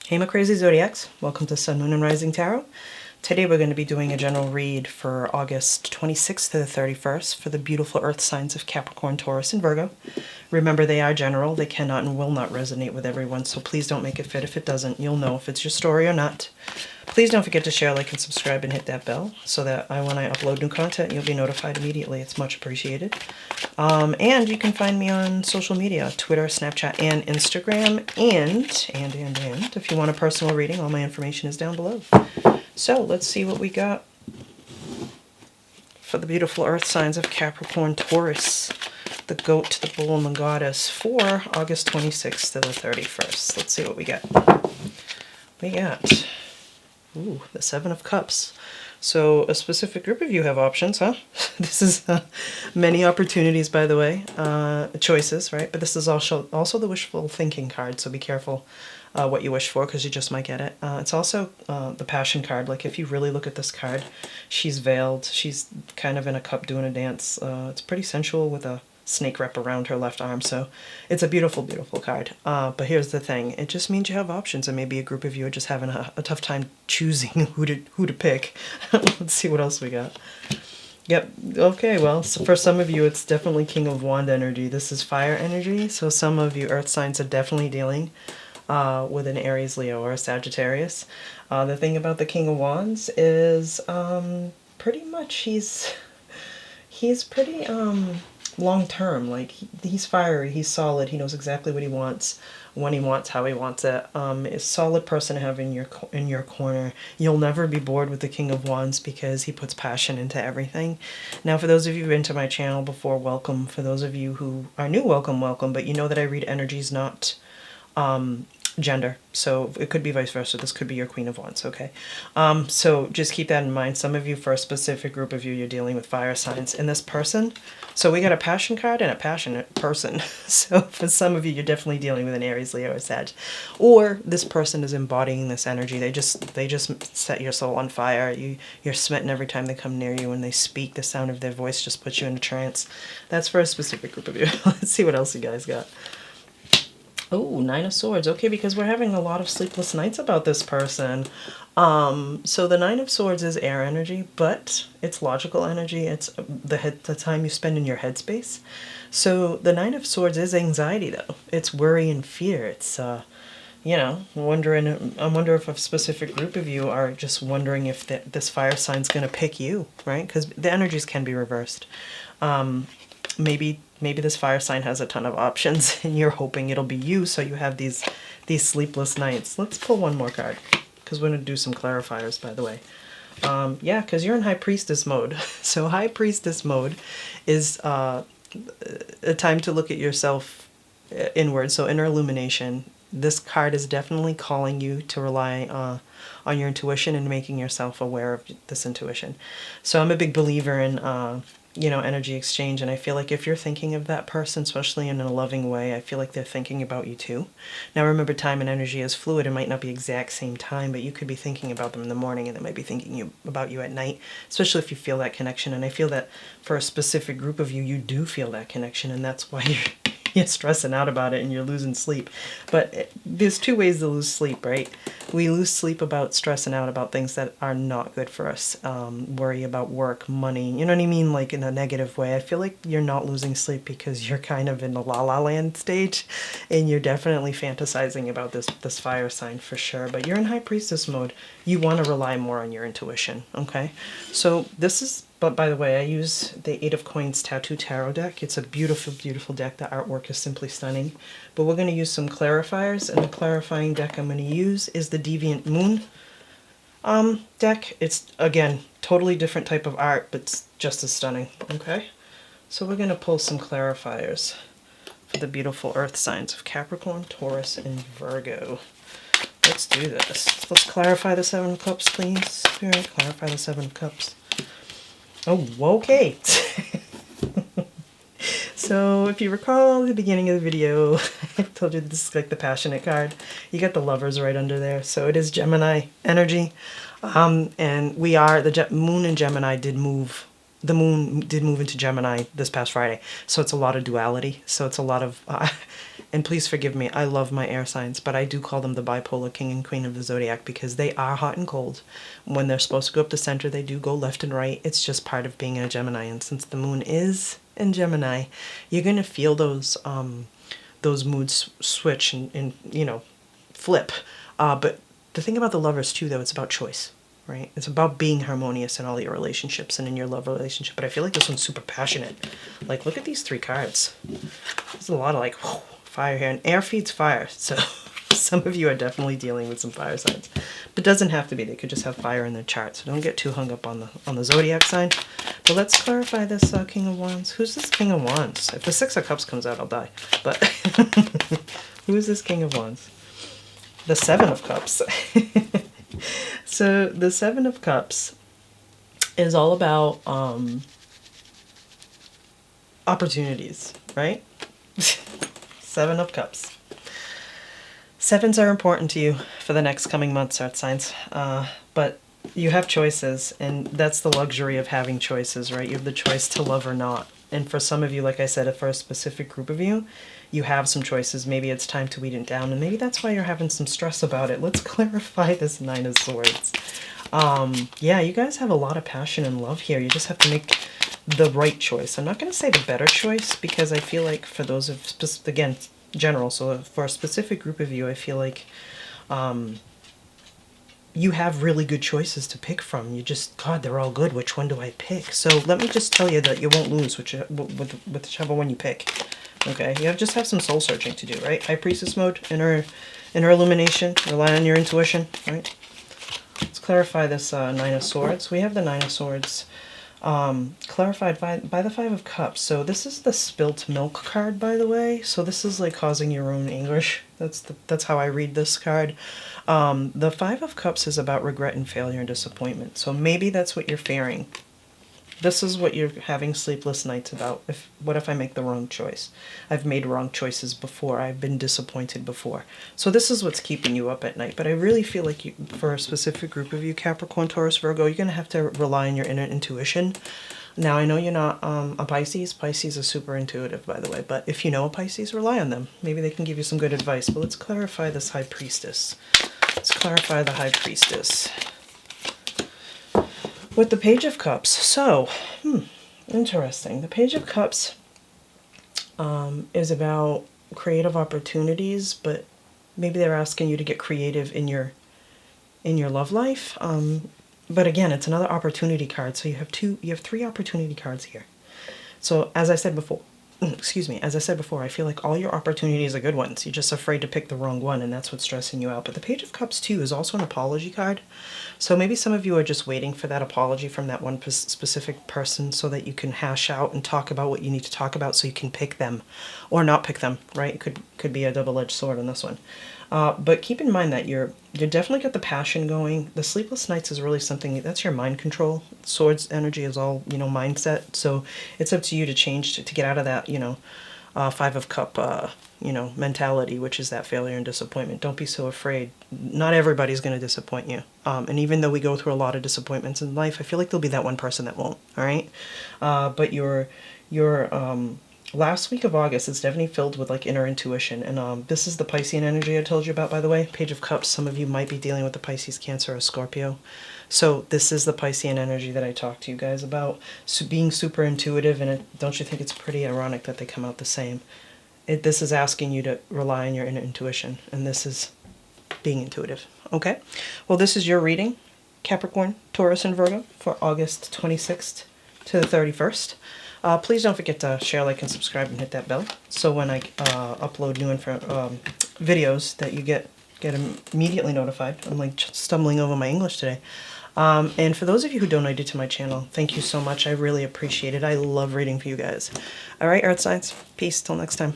Hey my crazy Zodiacs, welcome to Sun, Moon, and Rising Tarot. Today we're going to be doing a general read for August 26th to the 31st for the beautiful earth signs of Capricorn, Taurus, and Virgo. Remember, they are general, they cannot and will not resonate with everyone, so please don't make it fit. If it doesn't, you'll know if it's your story or not. Please don't forget to share, like, and subscribe, and hit that bell so that when I upload new content, you'll be notified immediately. It's much appreciated. And you can find me on social media, Twitter, Snapchat, and Instagram. And if you want a personal reading, all my information is down below. So let's see what we got for the beautiful earth signs of Capricorn, Taurus, the goat, the bull, and the goddess for August 26th to the 31st. Let's see what we got. We got, ooh, the Seven of Cups. So a specific group of you have options, huh? This is many opportunities, by the way, choices, right? But this is also the wishful thinking card, so be careful what you wish for, because you just might get it. It's also the passion card. Like, if you really look at this card, she's veiled. She's kind of in a cup doing a dance. It's pretty sensual with a snake wrap around her left arm, so it's a beautiful, beautiful card. But here's the thing. It just means you have options, and maybe a group of you are just having a tough time choosing who to pick. Let's see what else we got. Yep, okay, well, so for some of you, it's definitely King of Wand energy. This is fire energy, so some of you earth signs are definitely dealing with an Aries, Leo, or a Sagittarius. The thing about the King of Wands is pretty much he's pretty long-term. Like, he's fiery, he's solid, he knows exactly what he wants, when he wants, how he wants it. Is a solid person to have in your corner. You'll never be bored with the King of Wands because he puts passion into everything. Now, for those of you who've been to my channel before, welcome. For those of you who are new, welcome, welcome. But you know that I read energies, not gender, so it could be vice versa. This could be your Queen of Wands, okay? So just keep that in mind. Some of you, for a specific group of you, you're dealing with fire signs. And this person, so we got a passion card and a passionate person. So for some of you, you're definitely dealing with an Aries, Leo, or Sag. Or this person is embodying this energy. They just set your soul on fire. You're smitten every time they come near you. When they speak, the sound of their voice just puts you in a trance. That's for a specific group of you. Let's see what else you guys got. Oh, Nine of Swords. Okay, because we're having a lot of sleepless nights about this person. So the Nine of Swords is air energy, but it's logical energy. It's the time you spend in your headspace. So the Nine of Swords is anxiety, though. It's worry and fear. It's, you know, I wonder if a specific group of you are just wondering if this fire sign's going to pick you, right? Because the energies can be reversed. Maybe this fire sign has a ton of options and you're hoping it'll be you, so you have these sleepless nights. Let's pull one more card, because we're going to do some clarifiers, by the way. Yeah, because you're in High Priestess mode. So High Priestess mode is a time to look at yourself inward, so inner illumination. This card is definitely calling you to rely on your intuition and making yourself aware of this intuition. So I'm a big believer in you know, energy exchange, and I feel like if you're thinking of that person, especially in a loving way, I feel like they're thinking about you too. Now remember, time and energy is fluid. It might not be exact same time, but you could be thinking about them in the morning and they might be thinking about you at night, especially if you feel that connection. And I feel that for a specific group of you, you do feel that connection, and that's why you're stressing out about it and you're losing sleep. But there's two ways to lose sleep, right? We lose sleep about stressing out about things that are not good for us. Worry about work, money, you know what I mean? Like, in a negative way. I feel like you're not losing sleep because you're kind of in the la la land stage, and you're definitely fantasizing about this fire sign for sure. But you're in High Priestess mode. You want to rely more on your intuition, okay? So this is, but by the way, I use the Eight of Coins Tattoo Tarot deck. It's a beautiful, beautiful deck. The artwork is simply stunning. But we're going to use some clarifiers, and the clarifying deck I'm going to use is the Deviant Moon deck. It's, again, totally different type of art, but it's just as stunning, okay? So we're going to pull some clarifiers for the beautiful earth signs of Capricorn, Taurus, and Virgo. Let's do this. Let's clarify the Seven of Cups, please. Spirit, clarify the Seven of Cups. Oh, okay. So if you recall the beginning of the video, I told you this is like the passionate card. You got the Lovers right under there. So it is Gemini energy. And we are, the moon in Gemini did move. The moon did move into Gemini this past Friday. So it's a lot of duality. So it's a lot of and please forgive me, I love my air signs, but I do call them the bipolar king and queen of the zodiac because they are hot and cold. When they're supposed to go up the center, they do go left and right. It's just part of being a Gemini, and since the moon is in Gemini, you're going to feel those moods switch and you know, flip. But the thing about the lovers too, though, it's about choice, right? It's about being harmonious in all your relationships and in your love relationship. But I feel like this one's super passionate. Like, look at these 3 cards. There's a lot of like, whoa, fire here, and air feeds fire. So some of you are definitely dealing with some fire signs, but doesn't have to be. They could just have fire in their chart. So don't get too hung up on the zodiac sign. But let's clarify this King of Wands. Who's this King of Wands? If the 6 of Cups comes out, I'll die. But who is this King of Wands? The 7 of Cups. So the 7 of Cups is all about opportunities, right? 7 of Cups. 7s are important to you for the next coming months, Earth signs. But you have choices, and that's the luxury of having choices, right? You have the choice to love or not. And for some of you, like I said, for a specific group of you, you have some choices. Maybe it's time to weed it down, and maybe that's why you're having some stress about it. Let's clarify this 9 of Swords. Yeah, you guys have a lot of passion and love here. You just have to make the right choice. I'm not going to say the better choice, because I feel like for those of, again, general, so for a specific group of you, I feel like you have really good choices to pick from. You just, God, they're all good. Which one do I pick? So let me just tell you that you won't lose whichever one you pick. Okay, you just have some soul searching to do, right? High Priestess mode, inner illumination, rely on your intuition, right? Let's clarify this 9 of Swords. We have the 9 of Swords clarified by the 5 of Cups. So this is the spilt milk card, by the way. So this is like causing your own anguish. That's how I read this card. The 5 of Cups is about regret and failure and disappointment. So maybe that's what you're fearing. This is what you're having sleepless nights about. What if I make the wrong choice? I've made wrong choices before. I've been disappointed before. So this is what's keeping you up at night. But I really feel like for a specific group of you, Capricorn, Taurus, Virgo, you're going to have to rely on your inner intuition. Now, I know you're not a Pisces. Pisces is super intuitive, by the way. But if you know a Pisces, rely on them. Maybe they can give you some good advice. But let's clarify this High Priestess. Let's clarify the High Priestess with the Page of Cups. So, interesting. The Page of Cups is about creative opportunities, but maybe they're asking you to get creative in your love life. But again, it's another opportunity card. So you have 3 opportunity cards here. So as I said before, I feel like all your opportunities are good ones. You're just afraid to pick the wrong one, and that's what's stressing you out. But the Page of Cups, too, is also an apology card. So maybe some of you are just waiting for that apology from that one specific person so that you can hash out and talk about what you need to talk about so you can pick them or not pick them, right? It could be a double-edged sword on this one. But keep in mind that you're definitely got the passion going. The sleepless nights is really something that's your mind control. Swords energy is all, mindset. So it's up to you to change to get out of that, 5 of Cup, mentality, which is that failure and disappointment. Don't be so afraid. Not everybody's going to disappoint you. And even though we go through a lot of disappointments in life, I feel like there'll be that one person that won't. All right. But your last week of August is definitely filled with like inner intuition, and this is the Piscean energy I told you about, by the way. Page of Cups, some of you might be dealing with the Pisces, Cancer, or Scorpio. So this is the Piscean energy that I talked to you guys about, being super intuitive, and don't you think it's pretty ironic that they come out the same? This is asking you to rely on your inner intuition, and this is being intuitive. Okay, well, this is your reading, Capricorn, Taurus, and Virgo for August 26th to the 31st. Please don't forget to share, like, and subscribe, and hit that bell, so when I upload new videos that you get immediately notified. I'm like stumbling over my English today. And for those of you who donated to my channel, thank you so much. I really appreciate it. I love reading for you guys. All right, Earth signs. Peace. Till next time.